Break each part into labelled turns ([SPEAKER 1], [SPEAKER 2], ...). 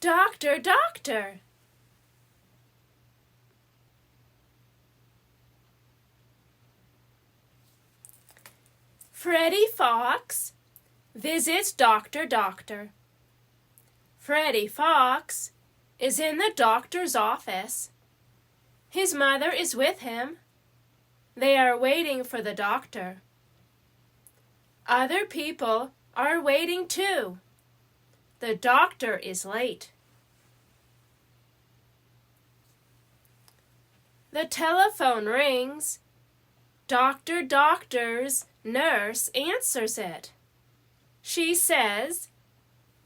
[SPEAKER 1] Doctor, doctor! Freddie Fox visits Doctor, doctor. Freddie Fox is in the doctor's office. His mother is with him. They are waiting for the doctor. Other people are waiting too. The doctor is late. The telephone rings. Dr. Doctor's nurse answers it. She says,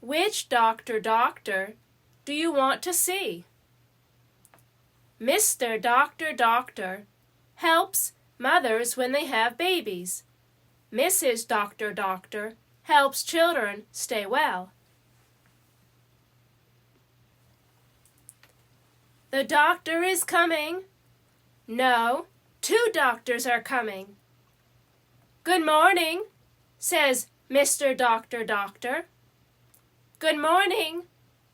[SPEAKER 1] "Which Doctor, doctor do you want to see?" Mr. Doctor, doctor helps mothers when they have babies. Mrs. Doctor, doctor helps children stay well. The doctor is coming. No, 2 doctors are coming. Good morning, says Mr. Doctor, doctor. Good morning,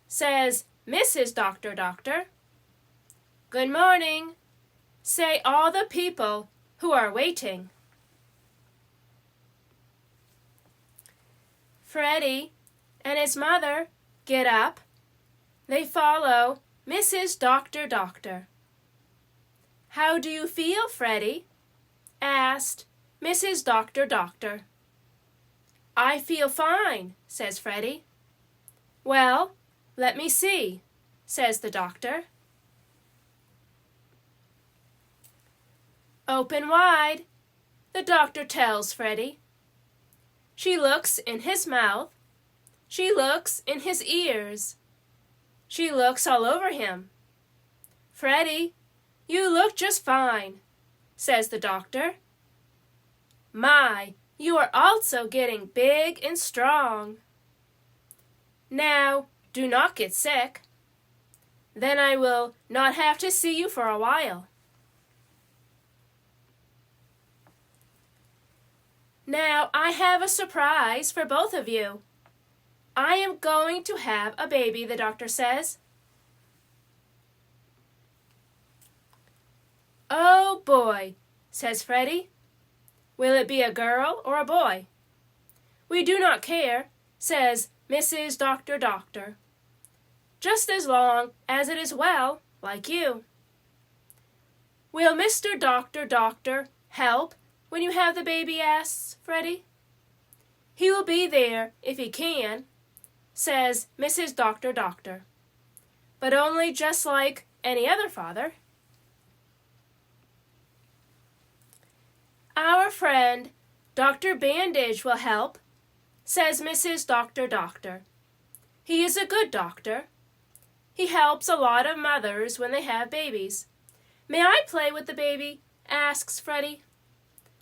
[SPEAKER 1] says Mrs. Doctor, doctor. Good morning, say all the people who are waiting. Freddie and his mother get up. They follow Mrs. Doctor, doctor. How do you feel, Freddie? Asked Mrs. Doctor, doctor. I feel fine, says Freddie. Well, let me see, says the doctor. Open wide, the doctor tells Freddie. She looks in his mouth. She looks in his ears. She looks all over him. Freddie, you look just fine, says the doctor. My, you are also getting big and strong. Now, do not get sick. Then I will not have to see you for a while. Now I have a surprise for both of you. I am going to have a baby, the doctor says. Oh boy, says Freddie. Will it be a girl or a boy? We do not care, says Mrs. Doctor, doctor. Just as long as it is well, like you. Will Mr. Doctor, doctor help when you have the baby, asks Freddie. He will be there if he can, says Mrs. Doctor, doctor. But only just like any other father. Our friend, Dr. Bandage, will help, says Mrs. Doctor, doctor. He is a good doctor. He helps a lot of mothers when they have babies. May I play with the baby? Asks Freddie.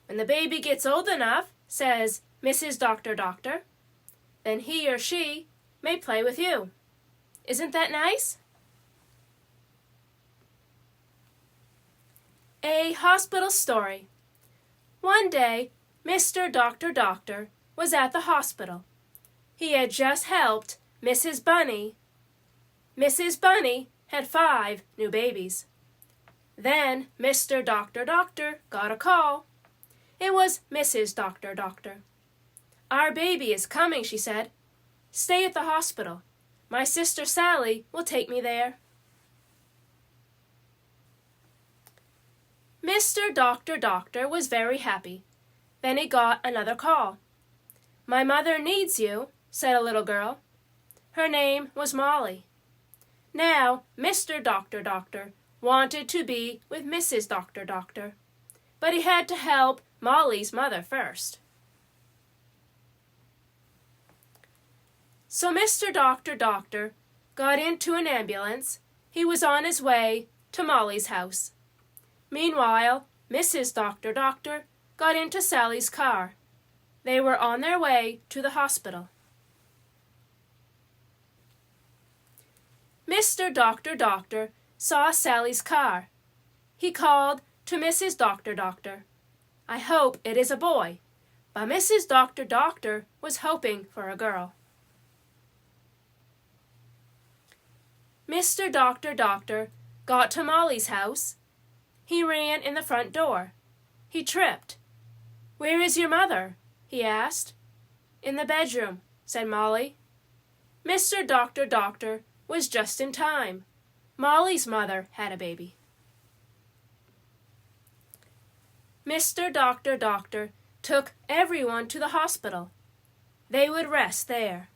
[SPEAKER 1] When the baby gets old enough, says Mrs. Doctor, doctor, then he or she may play with you. Isn't that nice? A hospital story. One day, Mr. Doctor, doctor was at the hospital. He had just helped Mrs. Bunny. Mrs. Bunny had 5 new babies. Then Mr. Doctor, doctor got a call. It was Mrs. Doctor, doctor. Our baby is coming, she said. Stay at the hospital. My sister Sally will take me there. Mr. Doctor, doctor was very happy. Then he got another call. My mother needs you, said a little girl. Her name was Molly. Now, Mr. Doctor, doctor wanted to be with Mrs. Doctor, doctor, but he had to help Molly's mother first. So Mr. Doctor, doctor got into an ambulance. He was on his way to Molly's house. Meanwhile, Mrs. Doctor, doctor got into Sally's car. They were on their way to the hospital. Mr. Doctor, doctor saw Sally's car. He called to Mrs. Doctor, doctor. I hope it is a boy, but Mrs. Doctor, doctor was hoping for a girl. Mr. Doctor got to Molly's house. He ran in the front door. He tripped. "Where is your mother?" he asked. "In the bedroom," said Molly. Mr. Doctor was just in time. Molly's mother had a baby. Mr. Doctor took everyone to the hospital. They would rest there.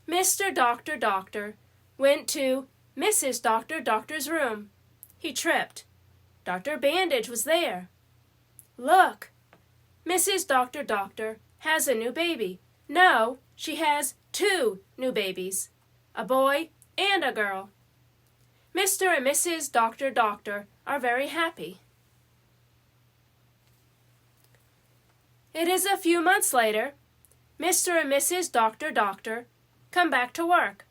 [SPEAKER 1] Mr. Doctor went to Mrs. Doctor's room. He tripped. Dr. Bandage was there. "Look, Mrs. Doctor has a new baby. No, she has 2 new babies, a boy and a girl. Mr. and Mrs. Doctor are very happy." It is a few months later. Mr. and Mrs. Doctor come back to work.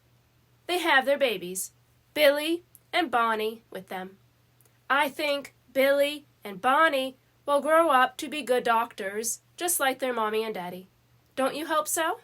[SPEAKER 1] They have their babies, Billy and Bonnie, with them. I think Billy and Bonnie will grow up to be good doctors, just like their mommy and daddy. Don't you hope so?